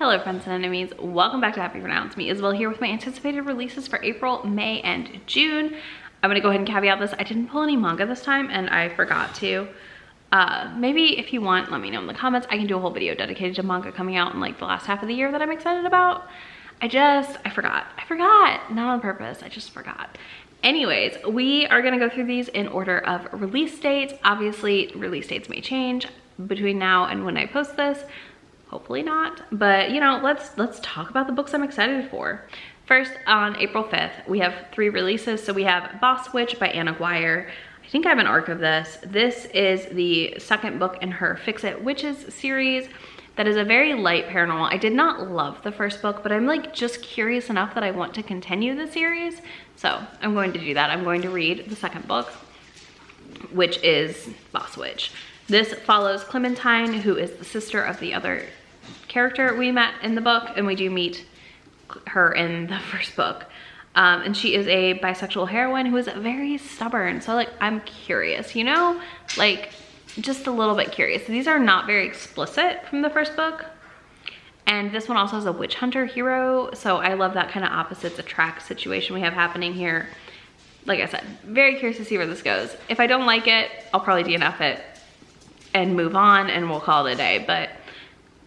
Hello friends and enemies, welcome back to Happy for Now. It's me, Isabel, here with my anticipated releases for April, May, and June. I'm gonna go ahead and caveat this. I didn't pull any manga this time and I forgot to. Maybe if you want, let me know in the comments. I can do a whole video dedicated to manga coming out in like the last half of the year that I'm excited about. I forgot. Not on purpose, I just forgot. Anyways, we are gonna go through these in order of release dates. Obviously, release dates may change between now and when I post this. Hopefully not, but you know, let's talk about the books I'm excited for. First, on April 5th, we have 3 releases. So we have Boss Witch by Anna Guire. I think I have an arc of this. This is the second book in her Fix It Witches series. That is a very light paranormal. I did not love the first book, but I'm like just curious enough that I want to continue the series. So I'm going to do that. I'm going to read the second book, which is Boss Witch. This follows Clementine, who is the sister of the other character we met in the book, and we do meet her in the first book. And she is a bisexual heroine who is very stubborn. So like, I'm curious, you know, like just a little bit curious. These are not very explicit from the first book. And this one also has a witch hunter hero. So I love that kind of opposites attract situation we have happening here. Like I said, very curious to see where this goes. If I don't like it, I'll probably DNF it and move on and we'll call it a day. But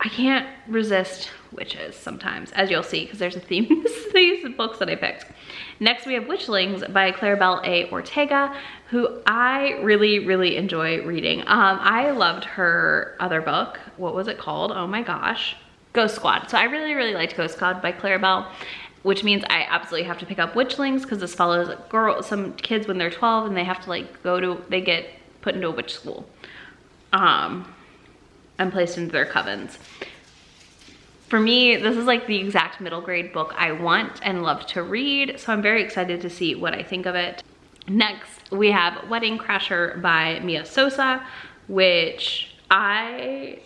I can't resist witches sometimes, as you'll see, because there's a theme in these books that I picked. Next, we have Witchlings by Claribel A. Ortega, who I really enjoy reading. I loved her other book. What was it called? Oh my gosh. Ghost Squad. So I really liked Ghost Squad by Claribel, which means I absolutely have to pick up Witchlings because this follows some kids when they're 12 and they have to like they get put into a witch school. And placed into their covens. For me, this is like the exact middle grade book I want and love to read, so I'm very excited to see what I think of it. Next, we have Wedding Crasher by Mia Sosa, which I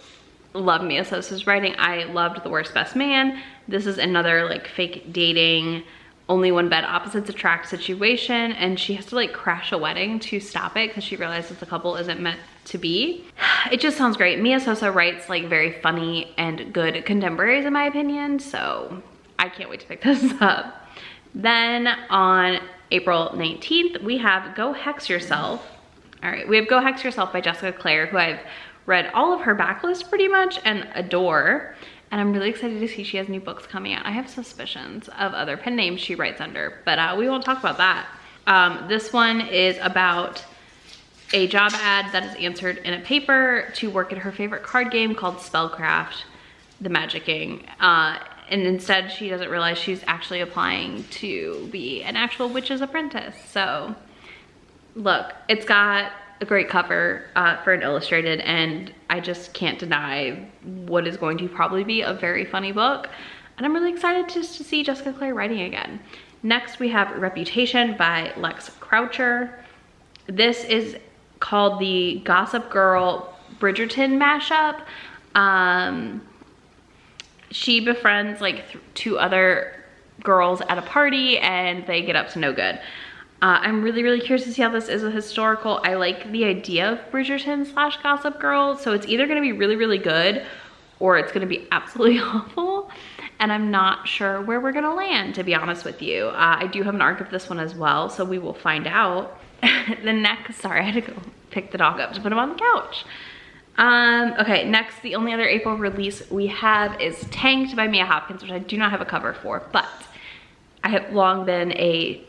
love Mia Sosa's writing. I loved The Worst Best Man. This is another like fake dating, only one bed opposites attract situation, and she has to like crash a wedding to stop it because she realizes the couple isn't meant to be. It just sounds great. Mia Sosa writes like very funny and good contemporaries in my opinion, so I can't wait to pick this up. Then on April 19th, we have Go Hex Yourself. All right, we have Go Hex Yourself by Jessica Clare, who I've read all of her backlist pretty much and adore. And I'm really excited to see she has new books coming out. I have suspicions of other pen names she writes under, but we won't talk about that. This one is about a job ad that is answered in a paper to work at her favorite card game called Spellcraft, the Magicking. And instead she doesn't realize she's actually applying to be an actual witch's apprentice. So look, it's got a great cover for an illustrated, and I just can't deny what is going to probably be a very funny book. And I'm really excited just to see Jessica Clare writing again. Next, we have Reputation by Lex Croucher. This is called the Gossip Girl Bridgerton mashup. She befriends like 2 other girls at a party and they get up to no good. I'm really curious to see how this is a historical. I like the idea of Bridgerton / Gossip Girl, so it's either gonna be really good or it's gonna be absolutely awful. And I'm not sure where we're gonna land, to be honest with you. I do have an arc of this one as well, so we will find out. The next, sorry, I had to go pick the dog up to put him on the couch. Okay, next, the only other April release we have is Tanked by Mia Hopkins, which I do not have a cover for, but I have long been a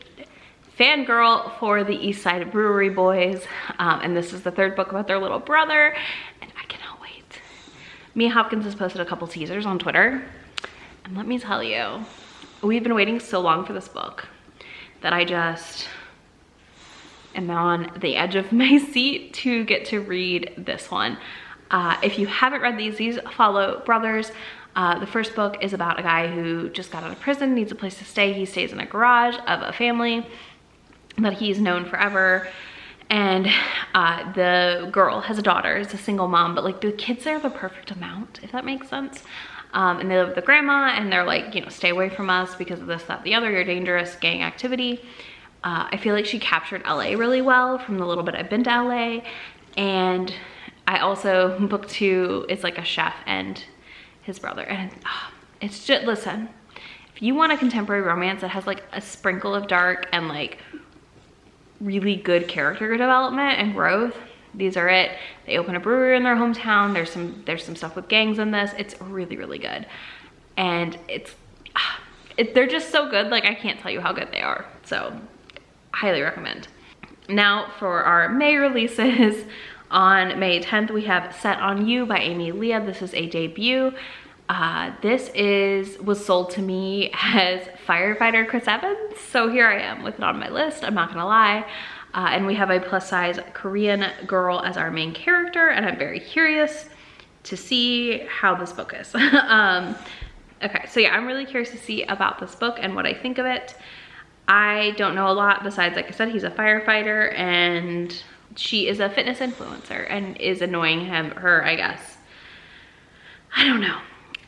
fangirl for the East Side Brewery Boys, and this is the 3rd book about their little brother, and I cannot wait. Mia Hopkins has posted a couple teasers on Twitter, and let me tell you, we've been waiting so long for this book that I just am on the edge of my seat to get to read this one. If you haven't read these follow brothers. The first book is about a guy who just got out of prison, needs a place to stay. He stays in a garage of a family that he's known forever, and the girl has a daughter, is a single mom, but like the kids are the perfect amount, if that makes sense. And they live with the grandma, and they're like, you know, stay away from us because of this, that, the other, you're dangerous, gang activity. I feel like she captured LA really well from the little bit I've been to LA. And I also, book 2 is like a chef and his brother, and It's just, listen, if you want a contemporary romance that has like a sprinkle of dark and like really good character development and growth, these are it. They open a brewery in their hometown. There's some stuff with gangs in this. It's really, really good. And they're just so good. Like, I can't tell you how good they are. So highly recommend. Now for our May releases. On May 10th, we have Set on You by Amy Leah. This is a debut. This was sold to me as firefighter Chris Evans. So here I am with it on my list, I'm not gonna lie. And we have a plus size Korean girl as our main character, and I'm very curious to see how this book is. Okay, so yeah, I'm really curious to see about this book and what I think of it. I don't know a lot besides, like I said, he's a firefighter and she is a fitness influencer and is annoying her, I guess. I don't know.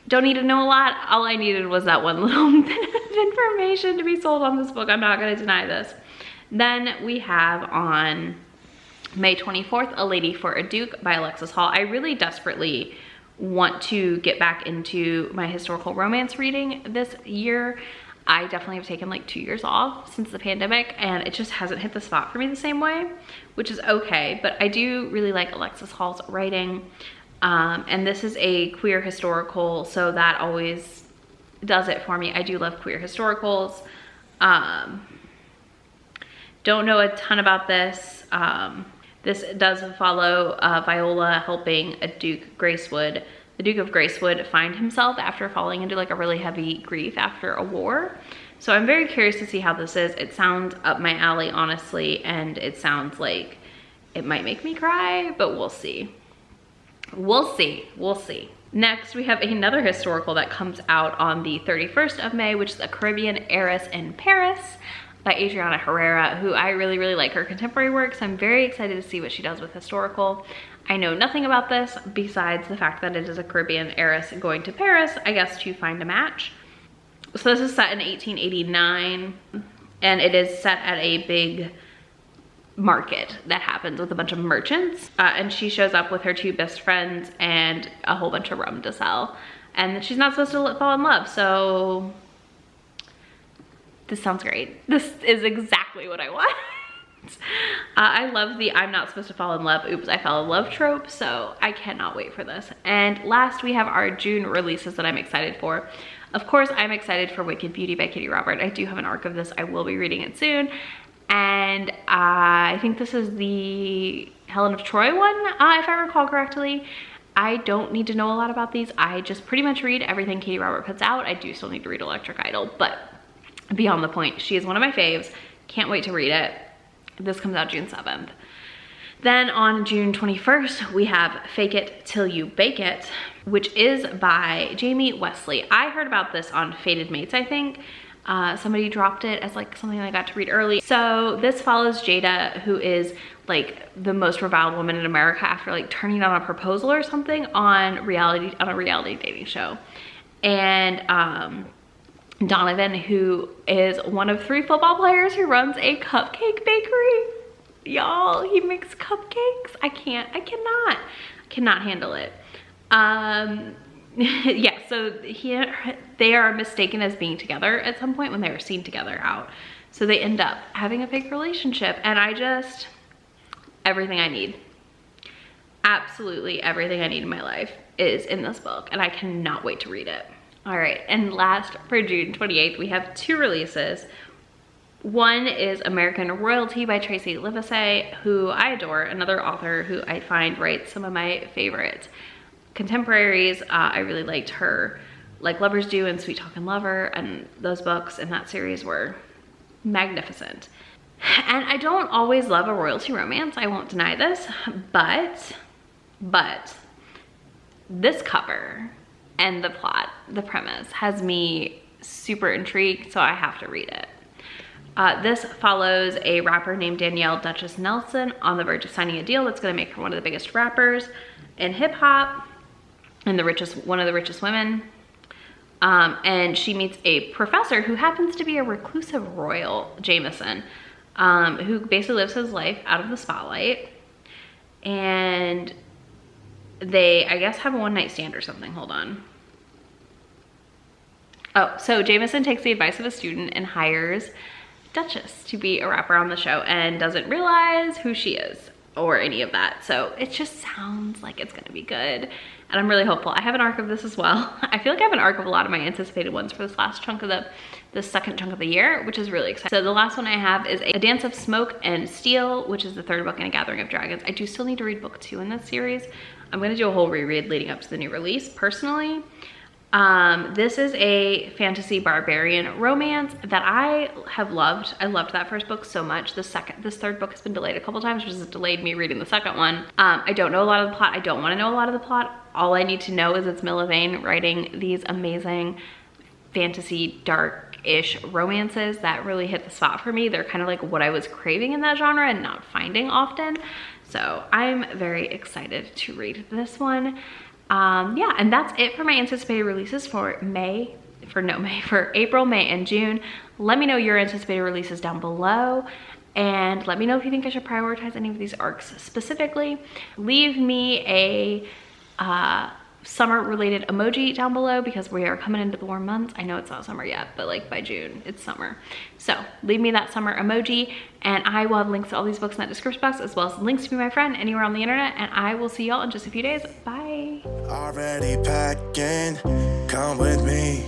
Don't need to know a lot. All I needed was that one little bit of information to be sold on this book. I'm not gonna deny this. Then we have on May 24th, A Lady for a Duke by Alexis Hall. I really desperately want to get back into my historical romance reading this year. I definitely have taken like 2 years off since the pandemic, and it just hasn't hit the spot for me the same way, which is okay. But I do really like Alexis Hall's writing. And this is a queer historical, so that always does it for me. I do love queer historicals. Don't know a ton about this. This does follow Viola helping the Duke of Gracewood find himself after falling into like a really heavy grief after a war. So I'm very curious to see how this is. It sounds up my alley, honestly, and it sounds like it might make me cry, but we'll see. We'll see. Next, we have another historical that comes out on the 31st of May, which is A Caribbean Heiress in Paris by Adriana Herrera, who I really, really like her contemporary work, so I'm very excited to see what she does with historical. I know nothing about this besides the fact that it is a Caribbean heiress going to Paris, I guess, to find a match. So this is set in 1889, and it is set at a big market that happens with a bunch of merchants, and she shows up with her 2 best friends and a whole bunch of rum to sell, and she's not supposed to fall in love. So this sounds great. This is exactly what I want. I love the I'm not supposed to fall in love, oops, I fell in love trope, so I cannot wait for this. And last, we have our June releases that I'm excited for. Of course, I'm excited for Wicked Beauty by Kitty Robert. I do have an arc of this. I will be reading it soon. And I think this is the Helen of Troy one, if I recall correctly. I don't need to know a lot about these. I just pretty much read everything Kitty Robert puts out. I do still need to read Electric Idol, but beyond the point, she is one of my faves. Can't wait to read it. This comes out June 7th. Then on June 21st, we have Fake It Till You Bake It, which is by Jamie Wesley. I heard about this on Fated Mates, I think. Somebody dropped it as like something I got to read early. So this follows Jada, who is like the most reviled woman in America after like turning down a proposal or something on a reality dating show. And Donovan, who is one of 3 football players who runs a cupcake bakery. Y'all, he makes cupcakes. I cannot handle it. Yeah, so they are mistaken as being together at some point when they were seen together out. So they end up having a fake relationship, and everything I need, absolutely everything I need in my life is in this book, and I cannot wait to read it. All right, and last for June 28th, we have 2 releases. One is American Royalty by Tracy Livesey, who I adore, another author who I find writes some of my favorite contemporaries. I really liked her Like Lovers Do and Sweet Talkin' Lover, and those books in that series were magnificent. And I don't always love a royalty romance, I won't deny this, but this cover and the plot, the premise, has me super intrigued, so I have to read it. This follows a rapper named Danielle Duchess Nelson on the verge of signing a deal that's gonna make her one of the biggest rappers in hip hop and one of the richest women. And she meets a professor who happens to be a reclusive royal, Jameson, who basically lives his life out of the spotlight. And they, I guess, have a one-night stand or something. Hold on. Oh, so Jameson takes the advice of a student and hires Duchess to be a rapper on the show and doesn't realize who she is or any of that. So it just sounds like it's gonna be good. And I'm really hopeful. I have an arc of this as well. I feel like I have an arc of a lot of my anticipated ones for this last chunk of the second chunk of the year, which is really exciting. So the last one I have is A Dance of Smoke and Steel, which is the third book in A Gathering of Dragons. I do still need to read book 2 in this series. I'm gonna do a whole reread leading up to the new release personally. This is a fantasy barbarian romance that I have loved. I loved that first book so much. This third book has been delayed a couple times, which has delayed me reading the second one. I don't know a lot of the plot. I don't want to know a lot of the plot. All I need to know is it's Milla Vane writing these amazing fantasy dark-ish romances that really hit the spot for me. They're kind of like what I was craving in that genre and not finding often. So I'm very excited to read this one. Yeah, and that's it for my anticipated releases for April, May, and June. Let me know your anticipated releases down below, and let me know if you think I should prioritize any of these arcs specifically. Leave me a summer related emoji down below because we are coming into the warm months. I know it's not summer yet, but like by June it's summer. So leave me that summer emoji, and I will have links to all these books in that description box, as well as links to be my friend anywhere on the internet, and I will see y'all in just a few days. Bye. Already packing, come with me.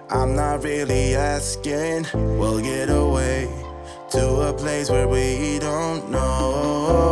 I'm not really asking. We'll get away to a place where we don't know.